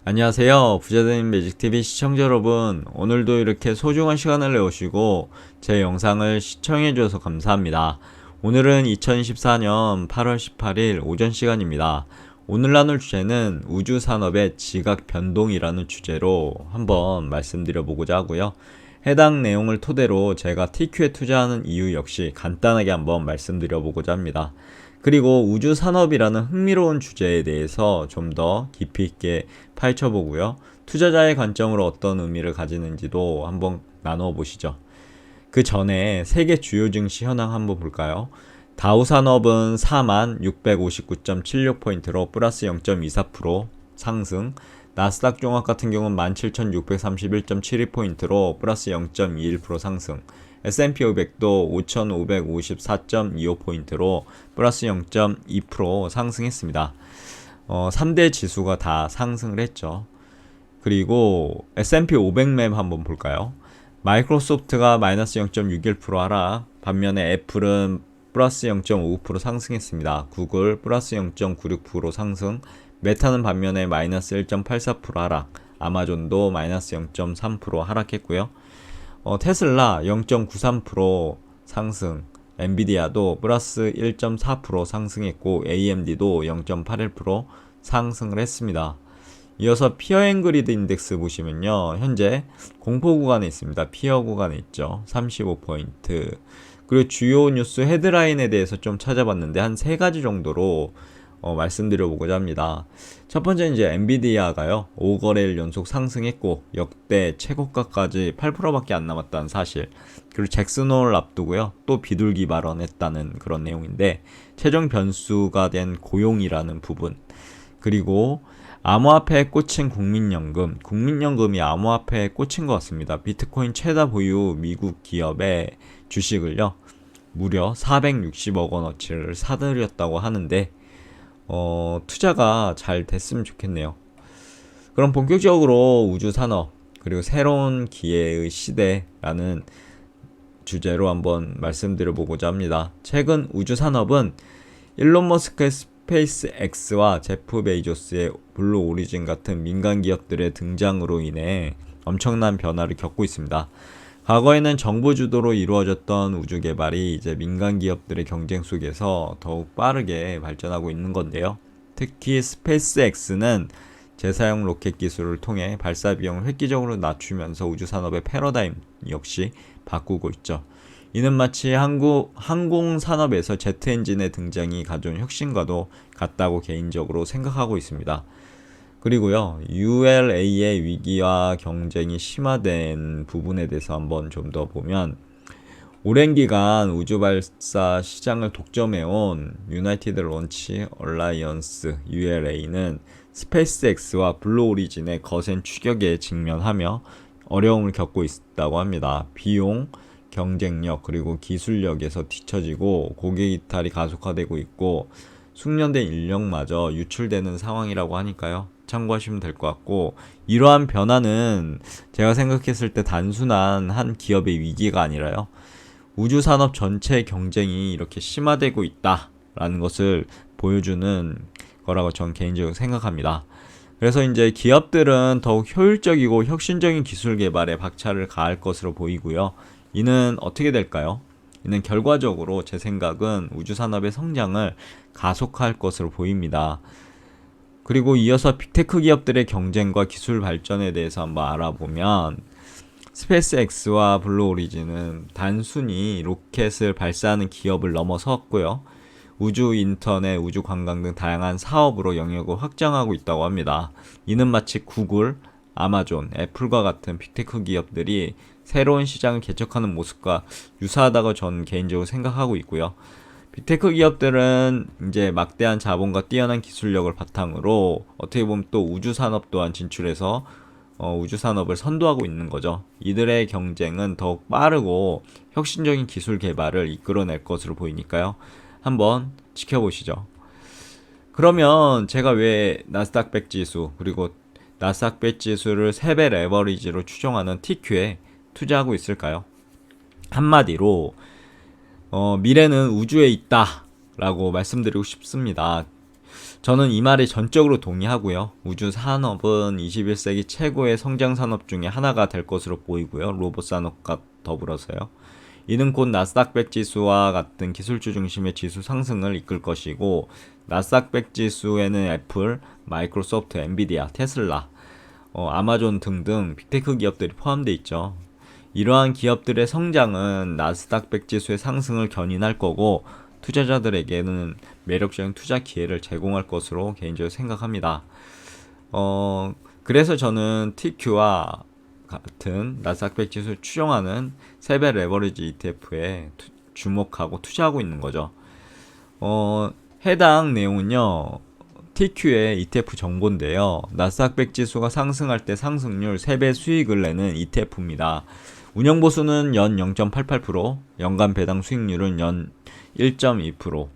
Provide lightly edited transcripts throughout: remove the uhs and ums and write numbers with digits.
안녕하세요. 부자되는 매직TV 시청자 여러분. 오늘도 이렇게 소중한 시간을 내오시고 제 영상을 시청해주셔서 감사합니다. 오늘은 2014년 8월 18일 오전 시간입니다. 오늘 나눌 주제는 우주산업의 지각 변동이라는 주제로 한번 말씀드려 보고자 하고요. 해당 내용을 토대로 제가 TQ에 투자하는 이유 역시 간단하게 한번 말씀드려 보고자 합니다. 그리고 우주산업이라는 흥미로운 주제에 대해서 좀 더 깊이 있게 파헤쳐 보고요. 투자자의 관점으로 어떤 의미를 가지는지도 한번 나누어 보시죠. 그 전에 세계 주요 증시 현황 한번 볼까요? 다우산업은 4659.76포인트로 플러스 0.24% 상승, 나스닥 종합 같은 경우는 17,631.72포인트로 플러스 0.21% 상승, S&P 500도 5,554.25포인트로 플러스 0.2% 상승했습니다. 3대 지수가 다 상승을 했죠. 그리고 S&P 500맵 한번 볼까요? 마이크로소프트가 마이너스 0.61% 하락, 반면에 애플은 플러스 0.59% 상승했습니다. 구글 플러스 0.96% 상승, 메타는 반면에 마이너스 1.84% 하락, 아마존도 마이너스 0.3% 하락했고요. 테슬라 0.93% 상승, 엔비디아도 플러스 1.4% 상승했고 AMD도 0.81% 상승을 했습니다. 이어서 피어 앤 그리드 인덱스 보시면요. 현재 공포 구간에 있습니다. 피어 구간에 있죠. 35포인트. 그리고 주요 뉴스 헤드라인에 대해서 좀 찾아봤는데 한 3가지 정도로 말씀드려보고자 합니다. 첫 번째는 이제 엔비디아가요 5거래일 연속 상승했고 역대 최고가까지 8%밖에 안 남았다는 사실. 그리고 잭슨홀 앞두고요 또 비둘기 발언했다는 그런 내용인데 최종 변수가 된 고용이라는 부분, 그리고 암호화폐에 꽂힌 국민연금이 암호화폐에 꽂힌 것 같습니다. 비트코인 최다 보유 미국 기업의 주식을요 무려 460억 원어치를 사들였다고 하는데 투자가 잘 됐으면 좋겠네요. 그럼 본격적으로 우주산업 그리고 새로운 기회의 시대라는 주제로 한번 말씀드려 보고자 합니다. 최근 우주산업은 일론 머스크의 스페이스 X와 제프 베이조스의 블루 오리진 같은 민간 기업들의 등장으로 인해 엄청난 변화를 겪고 있습니다. 과거에는 정부 주도로 이루어졌던 우주 개발이 이제 민간 기업들의 경쟁 속에서 더욱 빠르게 발전하고 있는 건데요. 특히 스페이스X는 재사용 로켓 기술을 통해 발사 비용을 획기적으로 낮추면서 우주 산업의 패러다임 역시 바꾸고 있죠. 이는 마치 항공 산업에서 제트 엔진의 등장이 가져온 혁신과도 같다고 개인적으로 생각하고 있습니다. 그리고요, ULA의 위기와 경쟁이 심화된 부분에 대해서 한번 좀 더 보면, 오랜 기간 우주 발사 시장을 독점해온 유나이티드 론치 얼라이언스 ULA는 스페이스X와 블루 오리진의 거센 추격에 직면하며 어려움을 겪고 있다고 합니다. 비용, 경쟁력, 그리고 기술력에서 뒤처지고 고객 이탈이 가속화되고 있고 숙련된 인력마저 유출되는 상황이라고 하니까요. 참고하시면 될 것 같고, 이러한 변화는 제가 생각했을 때 단순한 한 기업의 위기가 아니라요. 우주산업 전체의 경쟁이 이렇게 심화되고 있다라는 것을 보여주는 거라고 전 개인적으로 생각합니다. 그래서 이제 기업들은 더욱 효율적이고 혁신적인 기술 개발에 박차를 가할 것으로 보이고요. 이는 어떻게 될까요? 이는 결과적으로 제 생각은 우주산업의 성장을 가속화할 것으로 보입니다. 그리고 이어서 빅테크 기업들의 경쟁과 기술 발전에 대해서 한번 알아보면 스페이스X와 블루 오리진은 단순히 로켓을 발사하는 기업을 넘어섰고요. 우주 인터넷, 우주 관광 등 다양한 사업으로 영역을 확장하고 있다고 합니다. 이는 마치 구글, 아마존, 애플과 같은 빅테크 기업들이 새로운 시장을 개척하는 모습과 유사하다고 전 개인적으로 생각하고 있고요. 빅테크 기업들은 이제 막대한 자본과 뛰어난 기술력을 바탕으로 어떻게 보면 또 우주 산업 또한 진출해서 우주 산업을 선도하고 있는 거죠. 이들의 경쟁은 더욱 빠르고 혁신적인 기술 개발을 이끌어낼 것으로 보이니까요. 한번 지켜보시죠. 그러면 제가 왜 나스닥 100 지수 그리고 나스닥 100 지수를 3배 레버리지로 추정하는 TQ에 투자하고 있을까요? 한마디로 미래는 우주에 있다 라고 말씀드리고 싶습니다. 저는 이 말에 전적으로 동의하고요. 우주 산업은 21세기 최고의 성장 산업 중에 하나가 될 것으로 보이고요. 로봇 산업과 더불어서요. 이는 곧 나스닥 100 지수와 같은 기술주 중심의 지수 상승을 이끌 것이고, 나스닥 100 지수에는 애플, 마이크로소프트, 엔비디아, 테슬라, 아마존 등등 빅테크 기업들이 포함되어 있죠. 이러한 기업들의 성장은 나스닥 100 지수의 상승을 견인할 거고, 투자자들에게는 매력적인 투자 기회를 제공할 것으로 개인적으로 생각합니다. 그래서 저는 TQ와 같은 나스닥 100 지수를 추종하는 3배 레버리지 ETF에 주목하고 투자하고 있는 거죠. 해당 내용은요, TQ의 ETF 정보인데요. 나스닥 100 지수가 상승할 때 상승률 3배 수익을 내는 ETF입니다. 운영 보수는 연 0.88%, 연간 배당 수익률은 연 1.2%,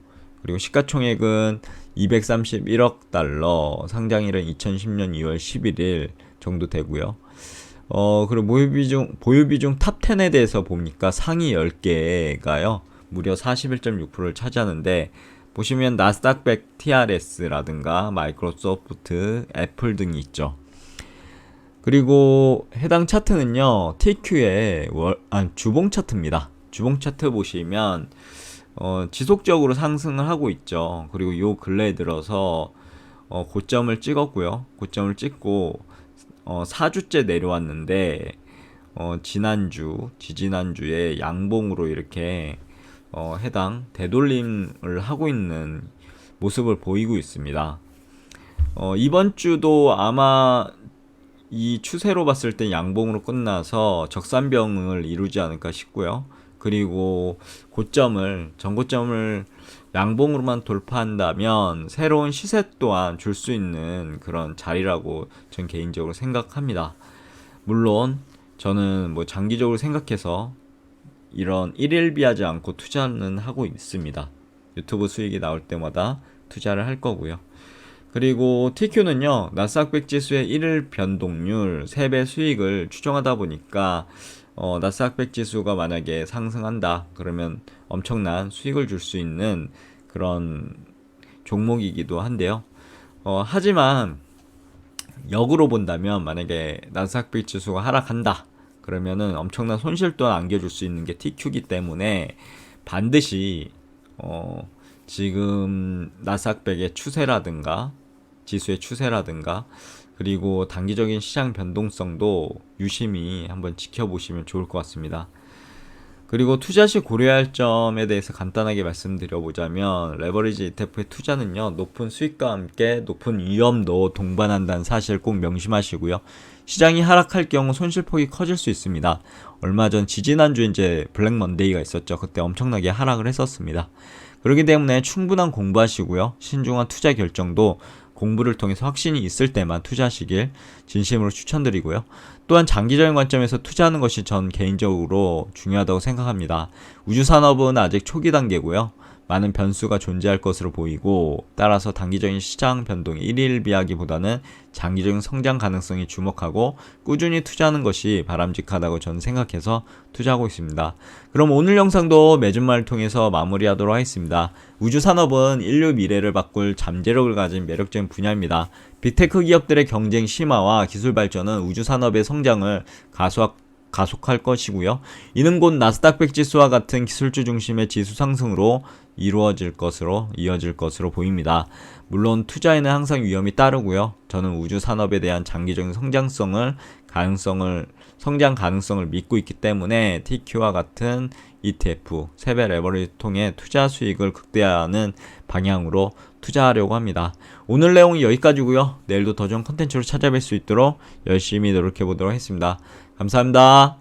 그리고 시가총액은 231억 달러, 상장일은 2010년 2월 11일 정도 되고요. 그리고 보유 비중 탑 10에 대해서 보니까 상위 10개가요, 무려 41.6%를 차지하는데, 보시면 나스닥 100 TRS라든가 마이크로소프트, 애플 등이 있죠. 그리고 해당 차트는요, TQ의 주봉 차트입니다. 주봉 차트 보시면 지속적으로 상승을 하고 있죠. 그리고 요 근래에 들어서 고점을 찍었고요. 고점을 찍고 4주째 내려왔는데, 지지난주에 양봉으로 이렇게 해당 되돌림을 하고 있는 모습을 보이고 있습니다. 이번 주도 아마 이 추세로 봤을 때 양봉으로 끝나서 적산병을 이루지 않을까 싶고요. 그리고 전고점을 양봉으로만 돌파한다면 새로운 시세 또한 줄 수 있는 그런 자리라고 전 개인적으로 생각합니다. 물론 저는 장기적으로 생각해서 이런 일일비하지 않고 투자는 하고 있습니다. 유튜브 수익이 나올 때마다 투자를 할 거고요. 그리고 TQ는요, 나스닥 100 지수의 1일 변동률 3배 수익을 추정하다 보니까 나스닥 100 지수가 만약에 상승한다 그러면 엄청난 수익을 줄 수 있는 그런 종목이기도 한데요. 하지만 역으로 본다면, 만약에 나스닥 100 지수가 하락한다 그러면은 엄청난 손실 또한 안겨줄 수 있는 게 TQ이기 때문에, 반드시 지금 나스닥 100의 추세라든가 지수의 추세라든가 그리고 단기적인 시장 변동성도 유심히 한번 지켜보시면 좋을 것 같습니다. 그리고 투자 시 고려할 점에 대해서 간단하게 말씀드려보자면, 레버리지 ETF의 투자는요, 높은 수익과 함께 높은 위험도 동반한다는 사실 꼭 명심하시고요. 시장이 하락할 경우 손실폭이 커질 수 있습니다. 얼마 전 지지난주에 이제 블랙 먼데이가 있었죠. 그때 엄청나게 하락을 했었습니다. 그렇기 때문에 충분한 공부하시고요. 신중한 투자 결정도 공부를 통해서 확신이 있을 때만 투자하시길 진심으로 추천드리고요. 또한 장기적인 관점에서 투자하는 것이 전 개인적으로 중요하다고 생각합니다. 우주산업은 아직 초기 단계고요. 많은 변수가 존재할 것으로 보이고, 따라서 단기적인 시장 변동이 일일비하기보다는 장기적인 성장 가능성에 주목하고 꾸준히 투자하는 것이 바람직하다고 저는 생각해서 투자하고 있습니다. 그럼 오늘 영상도 매준말을 통해서 마무리하도록 하겠습니다. 우주산업은 인류 미래를 바꿀 잠재력을 가진 매력적인 분야입니다. 빅테크 기업들의 경쟁 심화와 기술 발전은 우주산업의 성장을 가속할 것이고요. 이는 곧 나스닥 100 지수와 같은 기술주 중심의 지수 상승으로 이어질 것으로 보입니다. 물론 투자에는 항상 위험이 따르고요. 저는 우주 산업에 대한 장기적인 성장 가능성을 믿고 있기 때문에 TQ와 같은 ETF, 3배 레버리지 통해 투자 수익을 극대화하는 방향으로 투자하려고 합니다. 오늘 내용은 여기까지고요. 내일도 더 좋은 컨텐츠로 찾아뵐 수 있도록 열심히 노력해 보도록 하겠습니다. 감사합니다.